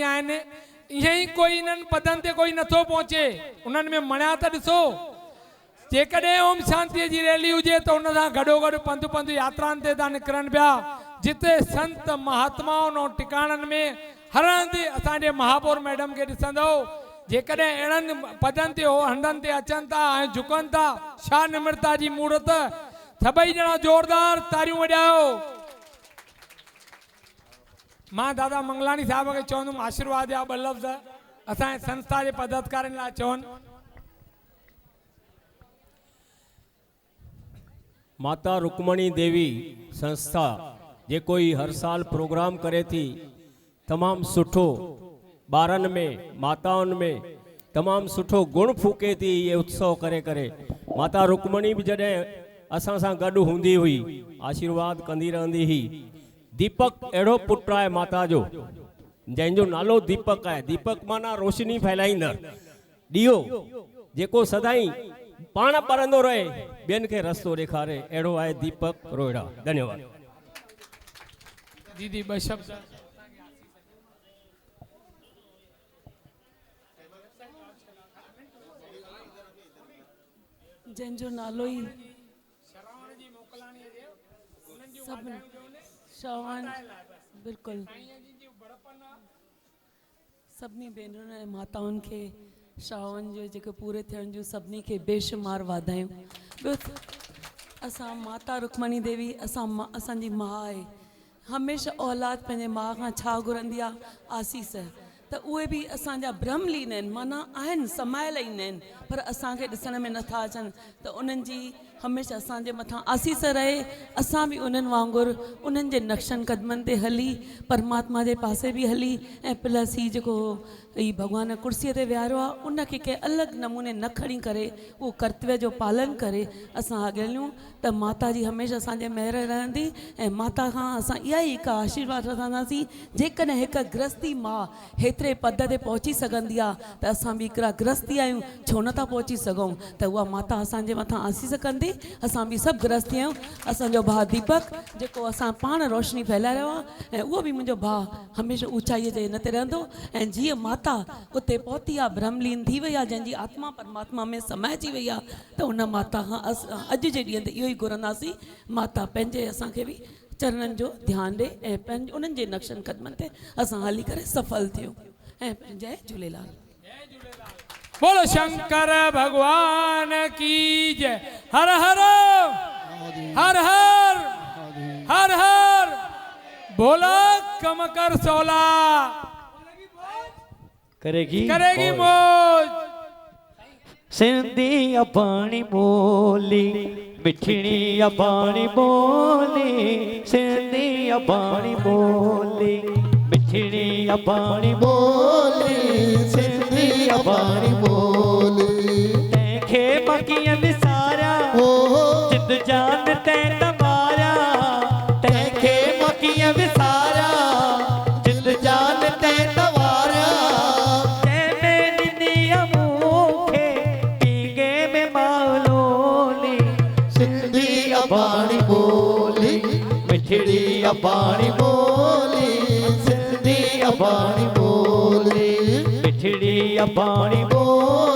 आहिनि यही कोई इन्हनि पदनि ते कोई नथो पहुचे उन्हनि में मणिया त ॾिसो जेकॾहिं ओम शांति जी रैली हुजे तो उन सां गॾोगॾु पंधु पंधु यात्राउनि ते था निकिरनि पिया जिते संत महात्माउनि ऐं टिकाणनि में हर हंधि असांजे महापौर मैडम खे ॾिसंदो जेकॾहिं अहिड़नि पदनि ते हंधनि ते अचनि था ऐं झुकनि था छा निम्रता जी मूर्त सभई ॼणा ज़ोरदार तारियूं वॼायो। मां दादा मंगलानी साहब के चवंदुमि आशीर्वाद या ॿ लफ़्ज़ असांजे संस्था के पदाधिकारियों लाइ चवनि। माता रुक्मणी देवी संस्था जे कोई हर साल प्रोग्राम करे थी तमाम सुठो बारन में माताउन में तमाम सुठो गुण फूके थी ये उत्सव करे करे माता रुक्मणी भी जॾहिं असां सां गॾु हूंदी हुई आशीर्वाद कंदी रहंदी ही। दीपक अड़ो पुट है माता जो जंहिंजो नालो दीपक है। दीपक माना रोशनी फैलाईंदड़ दियो जेको सदाई पाण ॿरंदो रहे ॿियनि खे रस्तो ॾेखारे अड़ो है दीपक रोहिड़ा। धन्यवाद। दीदी ॿ शब्द जंहिंजो नालो ई श्रवण बिल्कुलु सभिनी भेनरुनि ऐं माताउनि खे श्रावण जो जेके पूरे थियण जूं सभिनी खे बेशुमार वाधायूं। ॿियो असां माता रुक्मणी देवी असांजी माउ आहे। हमेशह औलाद पंहिंजे माउ खां छा घुरंदी आहे आसीस त उहे बि असांजा भ्रम लीन आहिनि माना आहिनि समायल ई न आहिनि पर असांखे ॾिसण में नथा अचनि त उन्हनि जी हमेशह असांजे मथां आसीस रहे असां बि उन्हनि वांगुरु उन्हनि जे नक्शनि क़दमनि ते हली परमात्मा जे पासे बि हली ऐं प्लस ही जेको ही भॻवान कुर्सीअ ते विहारियो आहे उनखे कंहिं अलॻि नमूने न खणी करे उहो कर्तव्य जो पालन करे असां अॻियां हलियूं त माता जी हमेशह असांजे महिर रहंदी ऐं माता खां असां इहा ई हिकु आशीर्वाद वठंदासीं जेकॾहिं हिकु गृहस्थी माउ हेतिरे पद ते पहुची सघंदी आहे त असां बि हिकिड़ा गृहस्थी आहियूं छो नथा पहुची सघूं त उहा माता असांजे मथां आसीस कंदी। असां बि सभु गृहस्थी आहियूं। असांजो भाउ दीपक जेको असां पाण रोशनी फैलाए रहियो आहे ऐं उहो बि मुंहिंजो भाउ हमेशह ऊचाईअ जे हिन ते रहंदो ऐं जीअं माता उते पहुती आहे भ्रमलीन थी वई आहे जंहिंजी आत्मा परमात्मा में समाइजी वई आहे त उन माता खां अॼु जे ॾींहं ते इहो ई घुरंदासीं माता पंहिंजे असांखे बि चरणनि जो ध्यानु ॾे ऐं पंहिंजे उन्हनि जे नक्शनि क़दमनि ते असां हली करे सफल थियूं ऐं जय झूलेलाल। बोलो शंकर भगवान की जय। हर हर हर हर हर हर बोला कमकर सोला करेगी मौज। सिंधी अबाणी बोली मिठड़ी अबाणी बोली सिंधी अबाणी बोली मिठड़ी अबाणी बोली सिंधी अबाणी बोली तैंखे मकीअ विसारा जिद जान तैं तमारा तैंखे मकीअ विसारा जिद जान तैं तमारा तैं ॾिनी मूंखे पीगे में मालोली सिंधी अबाणी बोली मिठड़ी अबाणी बोली सिंधी अबाणी बोली मिठड़ी अबाणी बोली